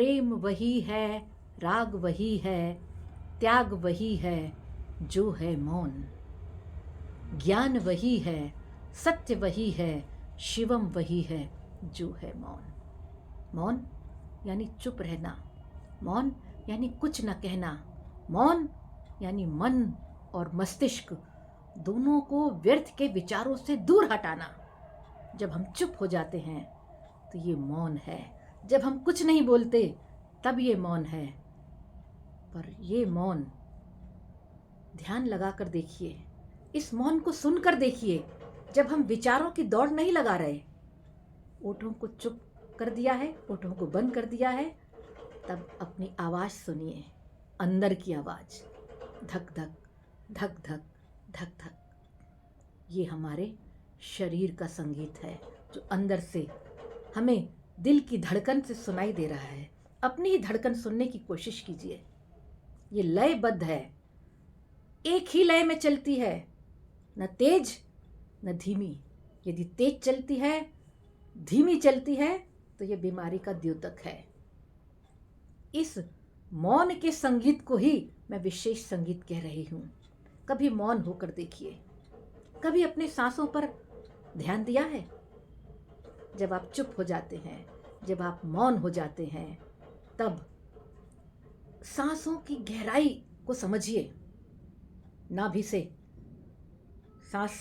प्रेम वही है, राग वही है, त्याग वही है जो है मौन। ज्ञान वही है, सत्य वही है, शिवम वही है जो है मौन। मौन यानी चुप रहना, मौन यानी कुछ न कहना, मौन यानी मन और मस्तिष्क दोनों को व्यर्थ के विचारों से दूर हटाना। जब हम चुप हो जाते हैं तो ये मौन है। जब हम कुछ नहीं बोलते तब ये मौन है। पर ये मौन, ध्यान लगा कर देखिए, इस मौन को सुनकर देखिए। जब हम विचारों की दौड़ नहीं लगा रहे, ओठों को चुप कर दिया है, ओठों को बंद कर दिया है, तब अपनी आवाज़ सुनिए, अंदर की आवाज़, धक धक धक धक धक धक। ये हमारे शरीर का संगीत है जो अंदर से हमें दिल की धड़कन से सुनाई दे रहा है। अपनी ही धड़कन सुनने की कोशिश कीजिए। ये लयबद्ध है, एक ही लय में चलती है, न तेज न धीमी। यदि तेज चलती है, धीमी चलती है, तो ये बीमारी का द्योतक है। इस मौन के संगीत को ही मैं विशेष संगीत कह रही हूँ। कभी मौन होकर देखिए। कभी अपने सांसों पर ध्यान दिया है? जब आप चुप हो जाते हैं, जब आप मौन हो जाते हैं, तब सांसों की गहराई को समझिए। नाभि से सांस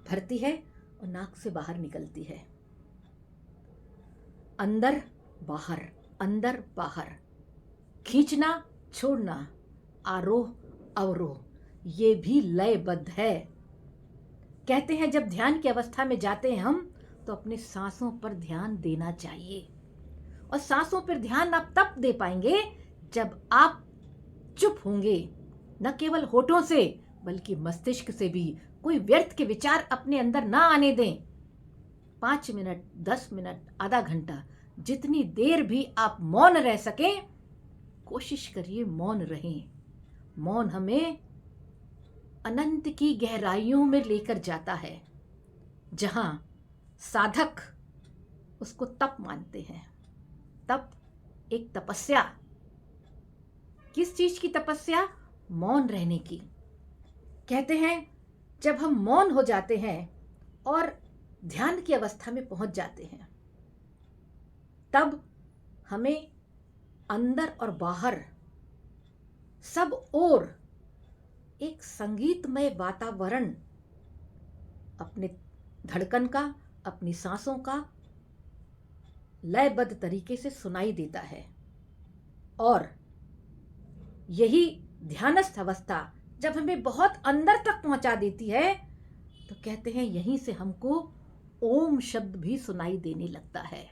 भरती है और नाक से बाहर निकलती है। अंदर बाहर, अंदर बाहर, खींचना छोड़ना, आरोह अवरोह, ये भी लयबद्ध है। कहते हैं जब ध्यान की अवस्था में जाते हैं हम, तो अपने सांसों पर ध्यान देना चाहिए। और सांसों पर ध्यान आप तब दे पाएंगे जब आप चुप होंगे, न केवल होठों से बल्कि मस्तिष्क से भी। कोई व्यर्थ के विचार अपने अंदर ना आने दें। 5 मिनट, 10 मिनट, आधा घंटा, जितनी देर भी आप मौन रह सकें, कोशिश करिए मौन रहें। मौन हमें अनंत की गहराइयों में लेकर जाता है, जहां साधक उसको तप मानते हैं। तप एक तपस्या। किस चीज की तपस्या? मौन रहने की। कहते हैं जब हम मौन हो जाते हैं और ध्यान की अवस्था में पहुंच जाते हैं, तब हमें अंदर और बाहर सब ओर एक संगीतमय वातावरण, अपने धड़कन का, अपनी सांसों का लयबद्ध तरीके से सुनाई देता है। और यही ध्यानस्थ अवस्था जब हमें बहुत अंदर तक पहुंचा देती है, तो कहते हैं यहीं से हमको ओम शब्द भी सुनाई देने लगता है।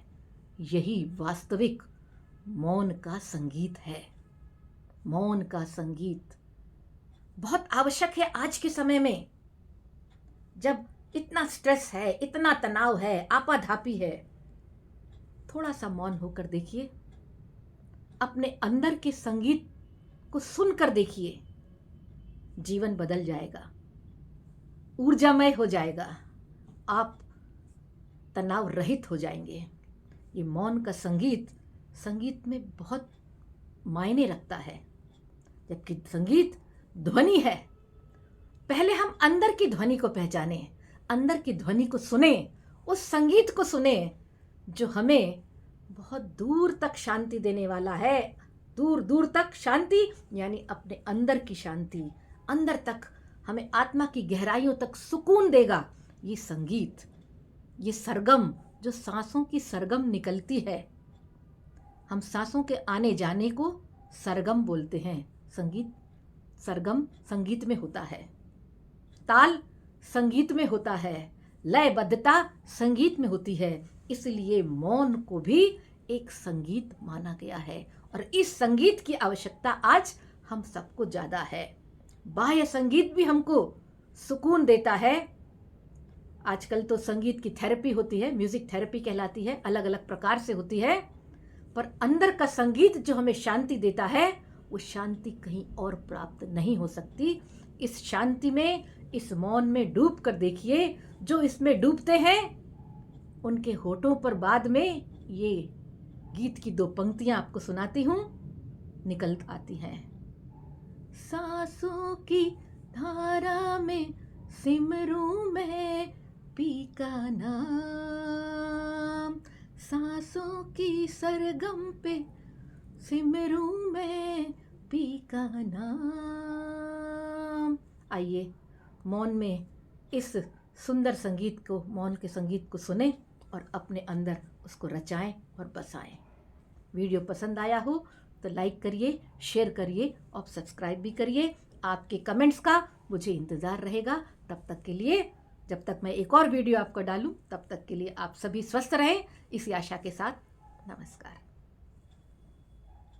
यही वास्तविक मौन का संगीत है। मौन का संगीत बहुत आवश्यक है आज के समय में, जब इतना स्ट्रेस है, इतना तनाव है, आपाधापी है। थोड़ा सा मौन होकर देखिए, अपने अंदर के संगीत को सुनकर देखिए, जीवन बदल जाएगा, ऊर्जामय हो जाएगा, आप तनाव रहित हो जाएंगे। ये मौन का संगीत, संगीत में बहुत मायने रखता है। जबकि संगीत ध्वनि है। पहले हम अंदर की ध्वनि को पहचानें, अंदर की ध्वनि को सुने, उस संगीत को सुने जो हमें बहुत दूर तक शांति देने वाला है। दूर दूर तक शांति, यानी अपने अंदर की शांति, अंदर तक हमें आत्मा की गहराइयों तक सुकून देगा। ये संगीत, ये सरगम, जो सांसों की सरगम निकलती है, हम सांसों के आने जाने को सरगम बोलते हैं। संगीत, सरगम संगीत में होता है, ताल संगीत में होता है, लयबद्धता संगीत में होती है। इसलिए मौन को भी एक संगीत माना गया है, और इस संगीत की आवश्यकता आज हम सबको ज़्यादा है। बाह्य संगीत भी हमको सुकून देता है। आजकल तो संगीत की थेरेपी होती है, म्यूजिक थेरेपी कहलाती है, अलग अलग प्रकार से होती है। पर अंदर का संगीत जो हमें शांति देता है, वो शांति कहीं और प्राप्त नहीं हो सकती। इस शांति में, इस मौन में डूब कर देखिए। जो इसमें डूबते हैं उनके होठों पर बाद में ये गीत की 2 पंक्तियां आपको सुनाती हूँ, निकल आती हैं। सांसों की धारा में सिमरूं मैं पी का नाम, सांसों की सरगम पे सिमरूं मैं पी का नाम। आइए मौन में इस सुंदर संगीत को, मौन के संगीत को सुने और अपने अंदर उसको रचाएं और बसाएं। वीडियो पसंद आया हो तो लाइक करिए, शेयर करिए और सब्सक्राइब भी करिए। आपके कमेंट्स का मुझे इंतज़ार रहेगा। तब तक के लिए, जब तक मैं एक और वीडियो आपको डालूं, तब तक के लिए आप सभी स्वस्थ रहें, इसी आशा के साथ नमस्कार।